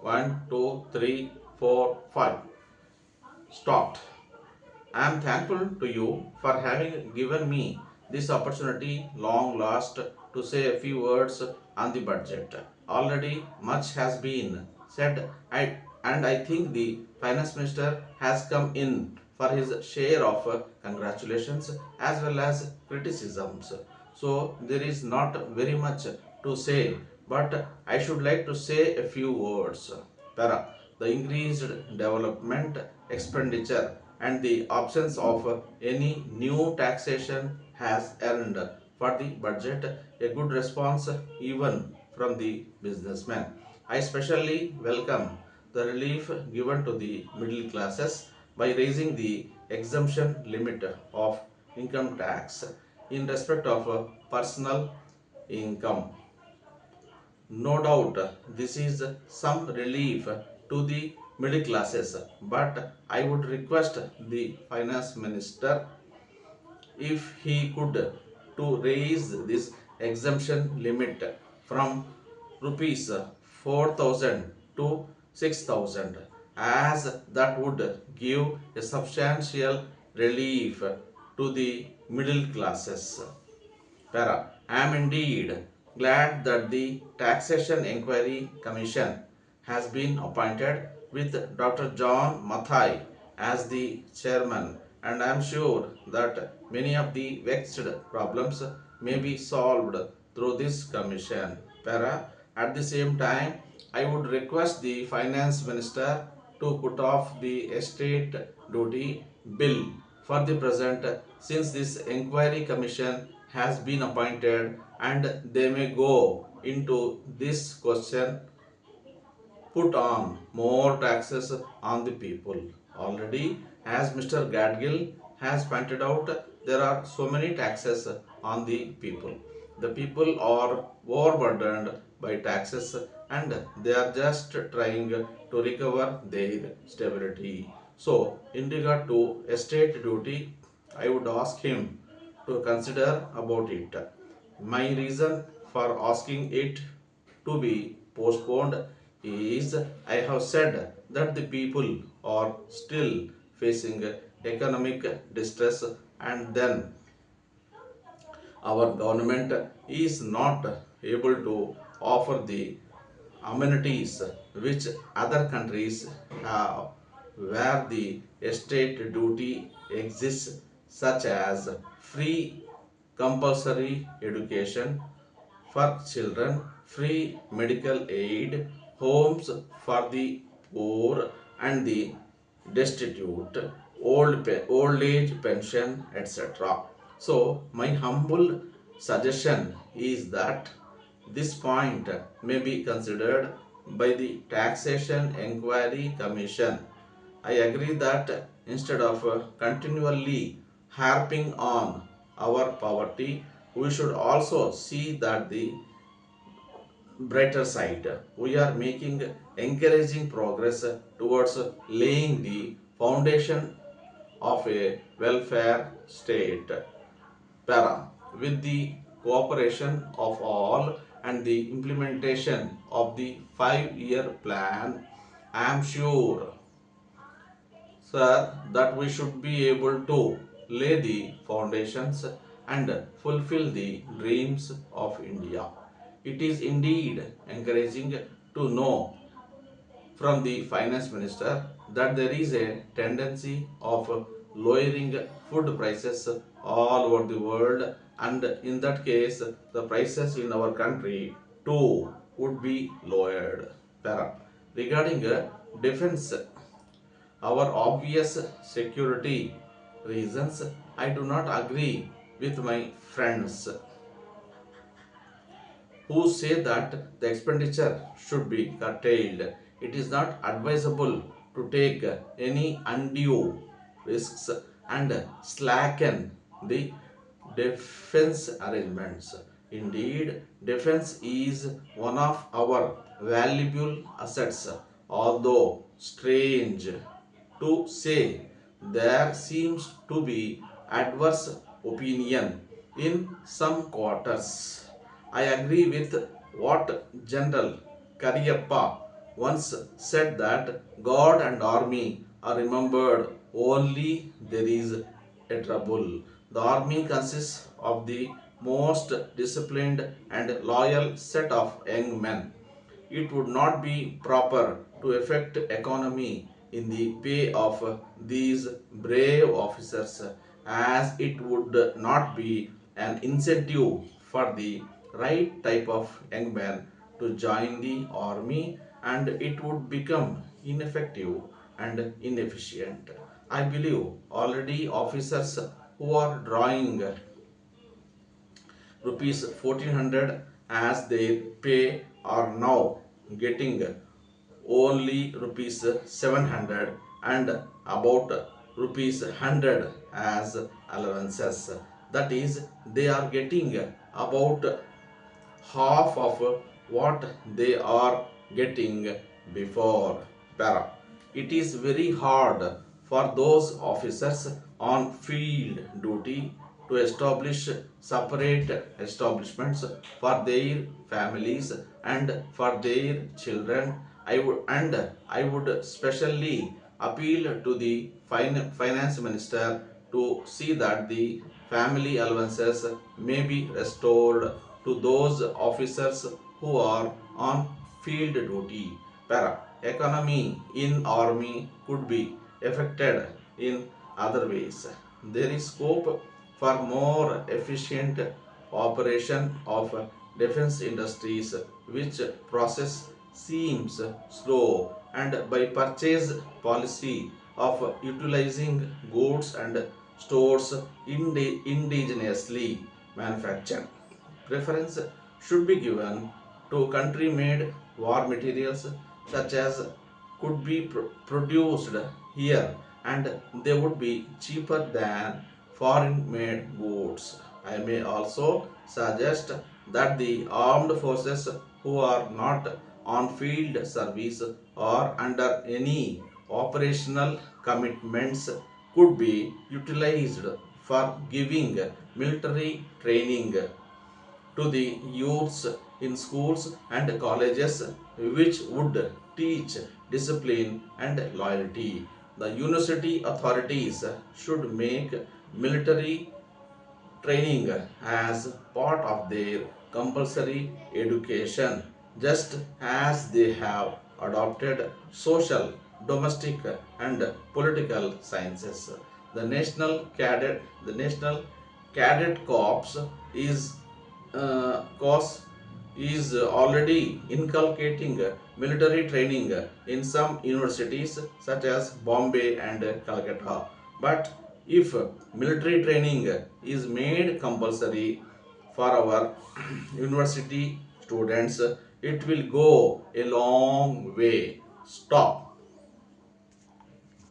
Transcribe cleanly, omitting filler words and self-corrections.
1, 2, 3, 4, 5. Stopped. I am thankful to you for having given me this opportunity long last to say a few words on the budget. Already much has been said and I think the finance minister has come in for his share of congratulations as well as criticisms. So there is not very much to say, but I should like to say a few words. Para, the increased development expenditure and the absence of any new taxation has earned for the budget a good response even from the businessmen. I especially welcome the relief given to the middle classes by raising the exemption limit of income tax in respect of personal income. No doubt, this is some relief to the middle classes, but I would request the finance minister if he could to raise this exemption limit from rupees 4,000 to 6,000, as that would give a substantial relief to the middle classes. Para, I am indeed glad that the Taxation Inquiry Commission has been appointed with Dr. John Mathai as the chairman, and I am sure that many of the vexed problems may be solved through this commission. Para, at the same time, I would request the finance minister to put off the estate duty bill for the present, since this inquiry commission has been appointed and they may go into this question put on more taxes on the people. Already, as Mr. Gadgil has pointed out, there are so many taxes on the people. The people are overburdened by taxes and they are just trying to recover their stability. So, in regard to estate duty, I would ask him to consider about it. My reason for asking it to be postponed is I have said that the people are still facing economic distress, and then our government is not able to offer the amenities which other countries have, where the estate duty exists, such as free compulsory education for children, free medical aid, homes for the poor and the destitute, old age pension, etc. So, my humble suggestion is that this point may be considered by the Taxation Inquiry Commission. I agree that instead of continually harping on our poverty, we should also see that the brighter side. We are making encouraging progress towards laying the foundation of a welfare state. Para, with the cooperation of all and the implementation of the 5-year plan, I am sure, sir, that we should be able to lay the foundations and fulfill the dreams of India. It is indeed encouraging to know from the finance minister that there is a tendency of lowering food prices all over the world, and in that case the prices in our country too would be lowered. Regarding defense, our obvious security reasons, I do not agree with my friends who say that the expenditure should be curtailed. It is not advisable to take any undue risks and slacken the defense arrangements. Indeed, defense is one of our valuable assets, although strange to say, there seems to be adverse opinion in some quarters. I agree with what General Kariyappa once said that God and army are remembered only there is a trouble. The army consists of the most disciplined and loyal set of young men. It would not be proper to affect economy in the pay of these brave officers, as it would not be an incentive for the right type of young man to join the army, and it would become ineffective and inefficient. I believe already officers who are drawing rupees 1400 as their pay are now getting only rupees 700 and about rupees 100 as allowances. That is, they are getting about half of what they are getting before. Para. It is very hard for those officers on field duty to establish separate establishments for their families and for their children. I would specially appeal to the finance minister to see that the family allowances may be restored to those officers who are on field duty. Para. Economy in army could be affected in other ways. There is scope for more efficient operation of defense industries, which process seems slow, and by purchase policy of utilizing goods and stores indigenously manufactured. Preference should be given to country made war materials such as could be produced here, and they would be cheaper than foreign made goods. I may also suggest that the armed forces who are not on field service or under any operational commitments could be utilized for giving military training to the youths in schools and colleges, which would teach discipline and loyalty. The university authorities should make military training as part of their compulsory education, just as they have adopted social, domestic, and political sciences. The National Cadet Corps course is already inculcating military training in some universities such as Bombay and Calcutta. But if military training is made compulsory for our university students, it will go a long way. Stop.